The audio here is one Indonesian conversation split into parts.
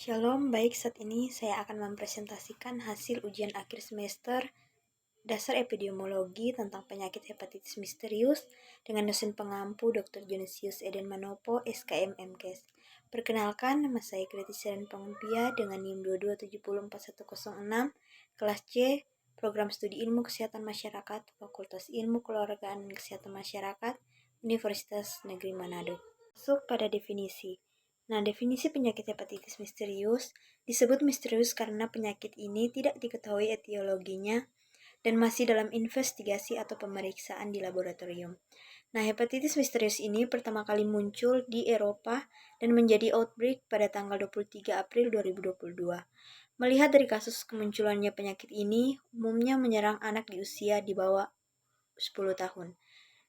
Shalom, baik saat ini saya akan mempresentasikan hasil ujian akhir semester dasar epidemiologi tentang penyakit hepatitis misterius dengan dosen pengampu Dr. Jonesius Eden Manopo, SKM MKes. Perkenalkan, nama saya Kritisaren Pangumpia dengan NIM 227041006, kelas C, Program Studi Ilmu Kesehatan Masyarakat, Fakultas Ilmu Keluargaan dan Kesehatan Masyarakat, Universitas Negeri Manado. Masuk pada definisi. Nah, definisi penyakit hepatitis misterius disebut misterius karena penyakit ini tidak diketahui etiologinya dan masih dalam investigasi atau pemeriksaan di laboratorium. Nah, hepatitis misterius ini pertama kali muncul di Eropa dan menjadi outbreak pada tanggal 23 April 2022. Melihat dari kasus kemunculannya penyakit ini, umumnya menyerang anak di usia di bawah 10 tahun.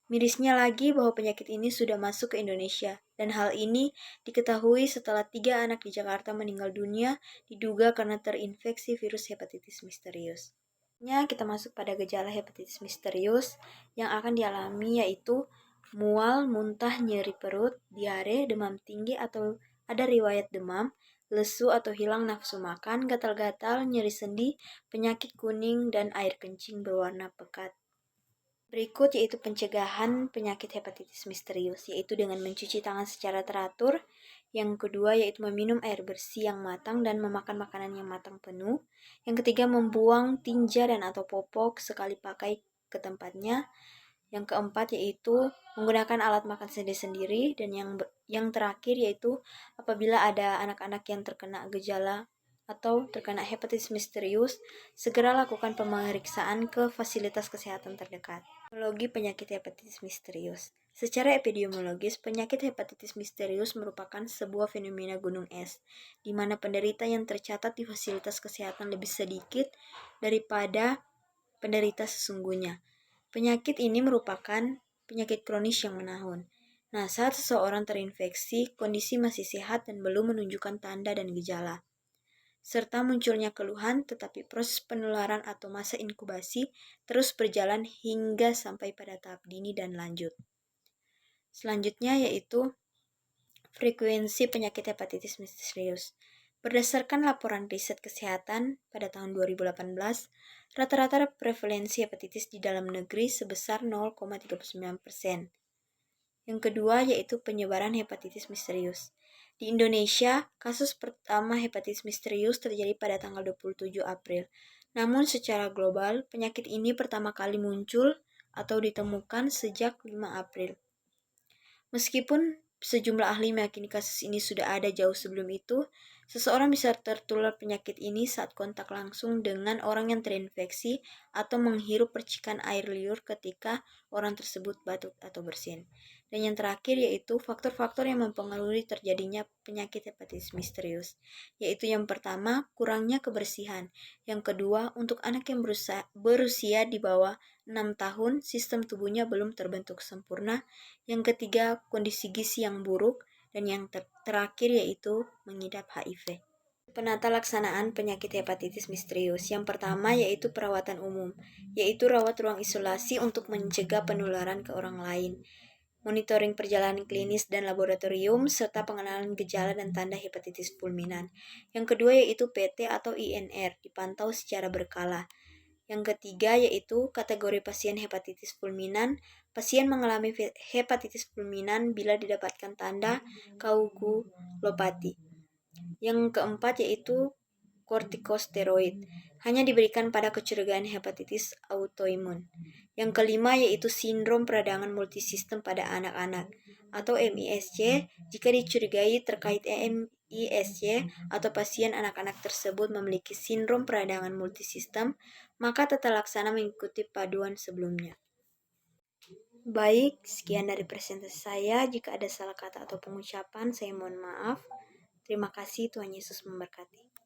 Mirisnya lagi bahwa penyakit ini sudah masuk ke Indonesia, dan hal ini diketahui setelah 3 anak di Jakarta meninggal dunia diduga karena terinfeksi virus hepatitis misterius. Kita masuk pada gejala hepatitis misterius yang akan dialami yaitu mual, muntah, nyeri perut, diare, demam tinggi atau ada riwayat demam, lesu atau hilang nafsu makan, gatal-gatal, nyeri sendi, penyakit kuning, dan air kencing berwarna pekat. Berikut yaitu pencegahan penyakit hepatitis misterius, yaitu dengan mencuci tangan secara teratur. Yang kedua yaitu meminum air bersih yang matang dan memakan makanan yang matang penuh. Yang ketiga membuang tinja dan atau popok sekali pakai ke tempatnya. Yang keempat yaitu menggunakan alat makan sendiri-sendiri. Dan yang terakhir yaitu apabila ada anak-anak yang terkena gejala atau terkena hepatitis misterius, segera lakukan pemeriksaan ke fasilitas kesehatan terdekat. Epidemiologi penyakit hepatitis misterius. Secara epidemiologis, penyakit hepatitis misterius merupakan sebuah fenomena gunung es, di mana penderita yang tercatat di fasilitas kesehatan lebih sedikit daripada penderita sesungguhnya. Penyakit ini merupakan penyakit kronis yang menahun. Nah, saat seseorang terinfeksi, kondisi masih sehat dan belum menunjukkan tanda dan gejala, serta munculnya keluhan, tetapi proses penularan atau masa inkubasi terus berjalan hingga sampai pada tahap dini dan lanjut. Selanjutnya yaitu frekuensi penyakit hepatitis misterius. Berdasarkan laporan riset kesehatan pada tahun 2018, rata-rata prevalensi hepatitis di dalam negeri sebesar 0,39%. Yang kedua yaitu penyebaran hepatitis misterius. Di Indonesia, kasus pertama hepatitis misterius terjadi pada tanggal 27 April. Namun secara global, penyakit ini pertama kali muncul atau ditemukan sejak 5 April. Meskipun sejumlah ahli meyakini kasus ini sudah ada jauh sebelum itu, seseorang bisa tertular penyakit ini saat kontak langsung dengan orang yang terinfeksi atau menghirup percikan air liur ketika orang tersebut batuk atau bersin. Dan yang terakhir yaitu faktor-faktor yang mempengaruhi terjadinya penyakit hepatitis misterius, yaitu yang pertama, kurangnya kebersihan. Yang kedua, untuk anak yang berusia di bawah 6 tahun, sistem tubuhnya belum terbentuk sempurna. Yang ketiga, kondisi gizi yang buruk. Dan yang terakhir yaitu mengidap HIV. Penata laksanaan penyakit hepatitis misterius. Yang pertama yaitu perawatan umum, yaitu rawat ruang isolasi untuk mencegah penularan ke orang lain. Monitoring perjalanan klinis dan laboratorium, serta pengenalan gejala dan tanda hepatitis fulminan. Yang kedua yaitu PT atau INR, dipantau secara berkala. Yang ketiga yaitu kategori pasien hepatitis fulminan. Pasien mengalami hepatitis fulminan bila didapatkan tanda koagulopati. Yang keempat yaitu kortikosteroid, hanya diberikan pada kecurigaan hepatitis autoimun. Yang kelima yaitu sindrom peradangan multisistem pada anak-anak atau MISC. Jika dicurigai terkait MISC atau pasien anak-anak tersebut memiliki sindrom peradangan multisistem, maka tata laksana mengikuti paduan sebelumnya. Baik, sekian dari presentasi saya. Jika ada salah kata atau pengucapan, saya mohon maaf. Terima kasih, Tuhan Yesus memberkati.